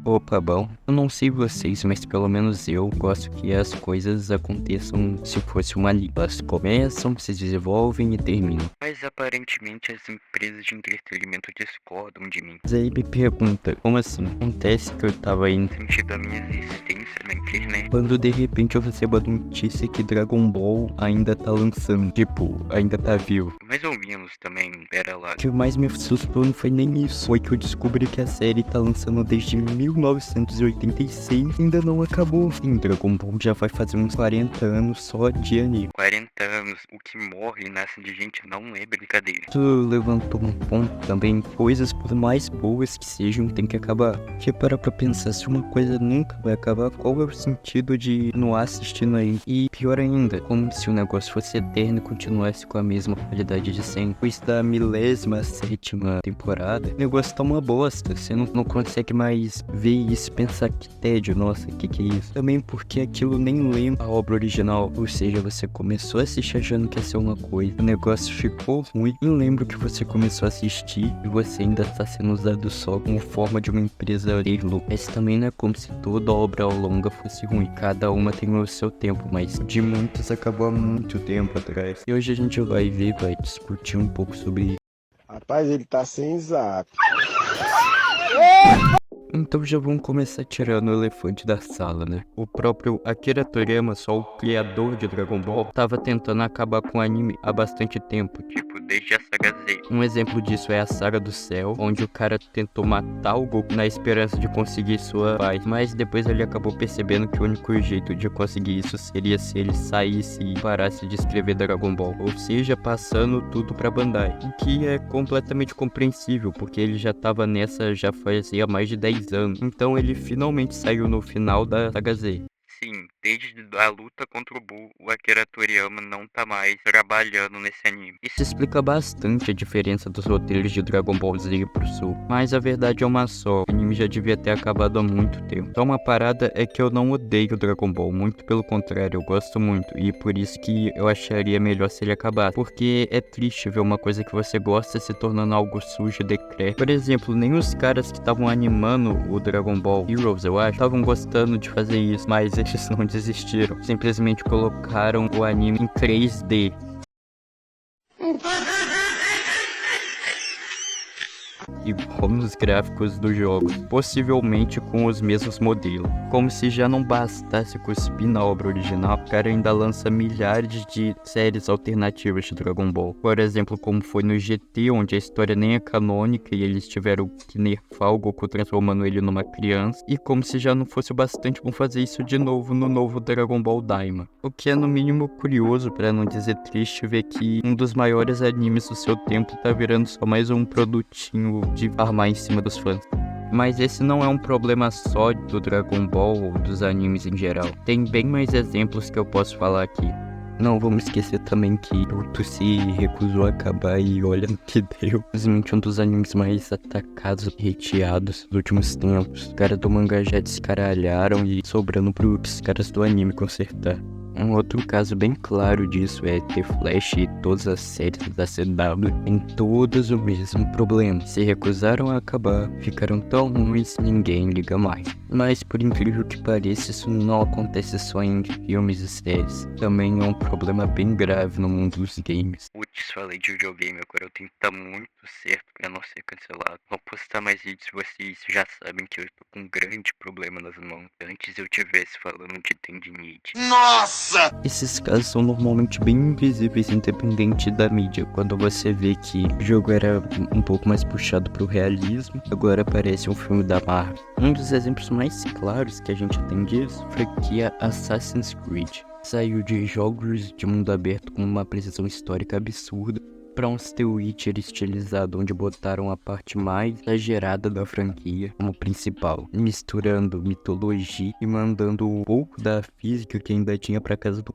Opa, bom. Eu não sei vocês, mas pelo menos eu gosto que as coisas aconteçam se fosse uma linha. Elas começam, se desenvolvem e terminam. Mas aparentemente as empresas de entretenimento discordam de mim. Mas aí me pergunta, como assim? Acontece que eu tava aí no sentido da minha existência na internet, quando de repente eu recebo a notícia que Dragon Ball ainda tá lançando. Tipo, ainda tá vivo. Mais ou menos também, pera lá. O que mais me assustou não foi nem isso. Foi que eu descobri que a série tá lançando desde 1986 e ainda não acabou. Sim, Dragon Ball já vai fazer uns 40 anos só de anime. 40 anos, o que morre e nasce de gente não é brincadeira. Isso levantou um ponto também. Coisas, por mais boas que sejam, tem que acabar. Porque parar pra pensar, se uma coisa nunca vai acabar, qual é o sentido de continuar assistindo aí? E pior ainda, como se o negócio fosse eterno e continuasse com a mesma qualidade de sempre. Depois da 17ª temporada, o negócio tá uma bosta. Você não consegue mais ver isso e pensar que tédio, nossa, que é isso? Também porque aquilo nem lembra a obra original. Ou seja, você começou a assistir achando que ia ser uma coisa, o negócio ficou ruim. Eu lembro que você começou a assistir e você ainda está sendo usado só como forma de uma empresa ter lucro. Mas também não é como se toda obra ao longa fosse ruim. Cada uma tem o seu tempo, mas de muitas acabou há muito tempo atrás. E hoje a gente vai ver, vai discutir um pouco sobre isso. Rapaz, ele tá sem zap. Então já vamos começar tirando o elefante da sala, né? O próprio Akira Toriyama, só o criador de Dragon Ball, tava tentando acabar com o anime há bastante tempo, tipo, desde a saga Z. Um exemplo disso é a Saga do Céu, onde o cara tentou matar o Goku na esperança de conseguir sua paz, mas depois ele acabou percebendo que o único jeito de conseguir isso seria se ele saísse e parasse de escrever Dragon Ball, ou seja, passando tudo pra Bandai, o que é completamente compreensível, porque ele já tava nessa já fazia mais de 10 anos. Então ele finalmente saiu no final da saga Z. Sim, desde a luta contra o Buu, o Akira Toriyama não tá mais trabalhando nesse anime. Isso explica bastante a diferença dos roteiros de Dragon Ball Z pro Sul. Mas a verdade é uma só, o anime já devia ter acabado há muito tempo. Então uma parada é que eu não odeio Dragon Ball, muito pelo contrário, eu gosto muito. E por isso que eu acharia melhor se ele acabasse. Porque é triste ver uma coisa que você gosta se tornando algo sujo e decrépito. Por exemplo, nem os caras que estavam animando o Dragon Ball Heroes, eu acho, estavam gostando de fazer isso, mas eles não desistiram. Simplesmente colocaram o anime em 3D. Igual nos gráficos dos jogos, possivelmente com os mesmos modelos. Como se já não bastasse cuspir na obra original, o cara ainda lança milhares de séries alternativas de Dragon Ball. Por exemplo, como foi no GT, onde a história nem é canônica e eles tiveram que nerfar o Goku transformando ele numa criança. E como se já não fosse o bastante bom fazer isso de novo no novo Dragon Ball Daima. O que é no mínimo curioso, para não dizer triste, ver que um dos maiores animes do seu tempo tá virando só mais um produtinho de farmar em cima dos fãs. Mas esse não é um problema só do Dragon Ball ou dos animes em geral. Tem bem mais exemplos que eu posso falar aqui. Não vamos esquecer também que Naruto se recusou a acabar e olha no que deu. Simplesmente um dos animes mais atacados e hateados dos últimos tempos. Os caras do mangá já descaralharam e sobrando pros caras do anime consertar. Um outro caso bem claro disso é The Flash e todas as séries da CW têm todas o mesmo problema. Se recusaram a acabar, ficaram tão ruins, ninguém liga mais. Mas por incrível que pareça, isso não acontece só em filmes e séries. Também é um problema bem grave no mundo dos games. Putz, falei de videogame, agora eu tenho que estar muito certo pra não ser cancelado. Vou postar mais vídeos, vocês já sabem que eu estou com um grande problema nas mãos. Antes eu tivesse falando de tendinite. Nossa! Esses casos são normalmente bem invisíveis, independente da mídia. Quando você vê que o jogo era um pouco mais puxado pro realismo, agora parece um filme da Marvel. Um dos exemplos mais claros que a gente tem disso foi que a Assassin's Creed saiu de jogos de mundo aberto com uma precisão histórica absurda para um The Witcher estilizado, onde botaram a parte mais exagerada da franquia como principal, misturando mitologia e mandando um pouco da física que ainda tinha pra casa do...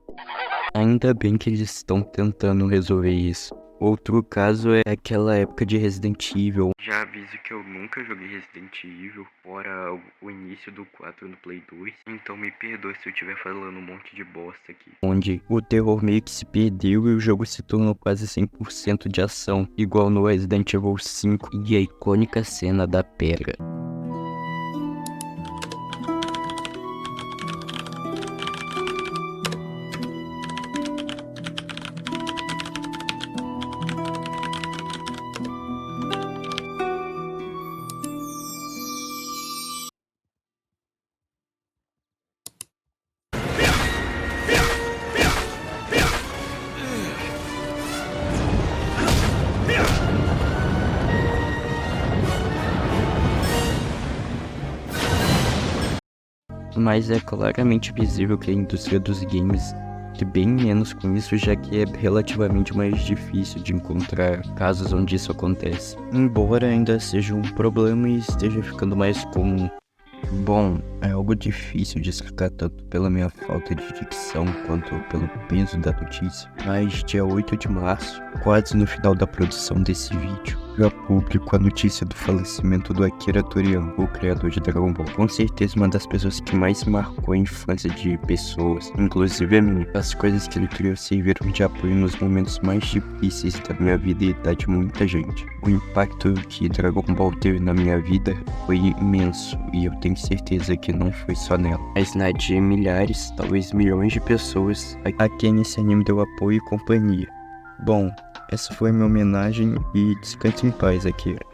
Ainda bem que eles estão tentando resolver isso. Outro caso é aquela época de Resident Evil. Já aviso que eu nunca joguei Resident Evil, fora o início do 4 no Play 2, então me perdoe se eu estiver falando um monte de bosta aqui. Onde o terror meio que se perdeu e o jogo se tornou quase 100% de ação, igual no Resident Evil 5 e a icônica cena da pedra. mas é claramente visível que a indústria dos games tem bem menos com isso, já que é relativamente mais difícil de encontrar casos onde isso acontece, embora ainda seja um problema e esteja ficando mais comum. Bom, é algo difícil de explicar tanto pela minha falta de dicção quanto pelo peso da notícia, mas dia 8 de março, quase no final da produção desse vídeo, veio a público a notícia do falecimento do Akira Toriyama, o criador de Dragon Ball. Com certeza uma das pessoas que mais marcou a infância de pessoas, inclusive a minha. As coisas que ele criou serviram de apoio nos momentos mais difíceis da minha vida e da de muita gente. O impacto que Dragon Ball teve na minha vida foi imenso, e eu tenho certeza que não foi só nela, mas na de milhares, talvez milhões de pessoas a quem esse anime deu apoio e companhia. Bom, essa foi minha homenagem e descanse em paz, Akira.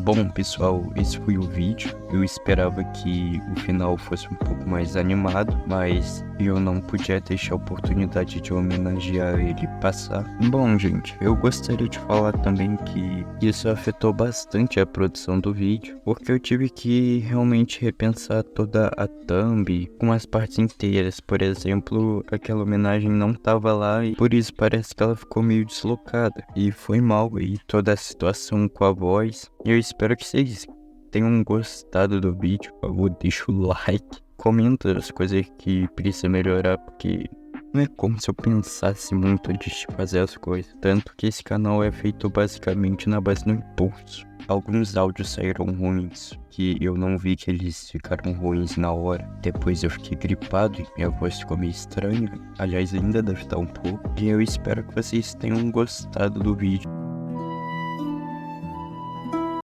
Bom, pessoal, esse foi o vídeo. Eu esperava que o final fosse um pouco mais animado, mas eu não podia deixar a oportunidade de homenagear ele passar. Bom, gente, eu gostaria de falar também que isso afetou bastante a produção do vídeo, porque eu tive que realmente repensar toda a thumb com as partes inteiras. Por exemplo, aquela homenagem não tava lá e por isso parece que ela ficou meio deslocada. E foi mal aí toda a situação com a voz. Eu espero que vocês tenham gostado do vídeo. Por favor, deixa o like, comenta as coisas que precisa melhorar, porque não é como se eu pensasse muito antes de fazer as coisas. Tanto que esse canal é feito basicamente na base do impulso. Alguns áudios saíram ruins, que eu não vi que eles ficaram ruins na hora. Depois eu fiquei gripado e minha voz ficou meio estranha. Aliás, ainda deve estar um pouco. E eu espero que vocês tenham gostado do vídeo.